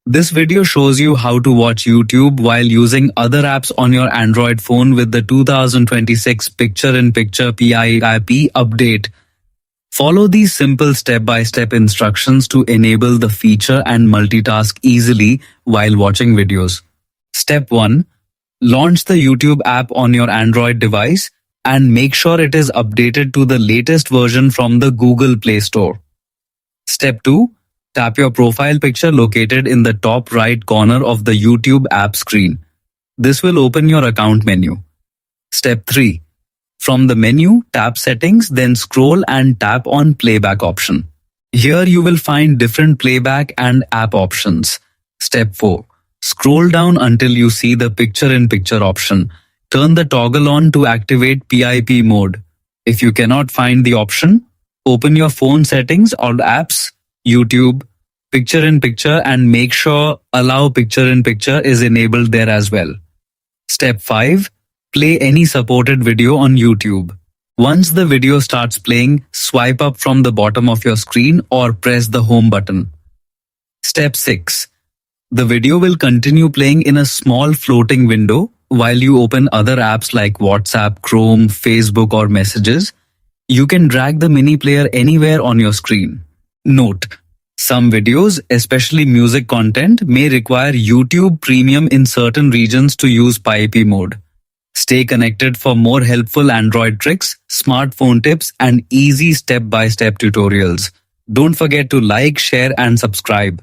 This video shows you how to watch YouTube while using other apps on your Android phone with the 2026 Picture-in-Picture PIP update. Follow these simple step-by-step instructions to enable the feature and multitask easily while watching videos. Step 1. Launch the YouTube app on your Android device and make sure it is updated to the latest version from the Google Play Store. Step 2. Tap your profile picture located in the top right corner of the YouTube app screen. This will open your account menu. Step 3. From the menu, tap Settings, then scroll and tap on Playback option. Here you will find different playback and app options. Step 4. Scroll down until you see the Picture-in-Picture option. Turn the toggle on to activate PIP mode. If you cannot find the option, open your phone settings or apps, YouTube, Picture-in-Picture and make sure Allow Picture-in-Picture is enabled there as well. Step 5. Play any supported video on YouTube. Once the video starts playing, swipe up from the bottom of your screen or press the home button. Step 6. The video will continue playing in a small floating window while you open other apps like WhatsApp, Chrome, Facebook or Messages. You can drag the mini player anywhere on your screen. Note: some videos, especially music content, may require YouTube Premium in certain regions to use PIP mode. Stay connected for more helpful Android tricks, smartphone tips, and easy step-by-step tutorials. Don't forget to like, share, and subscribe.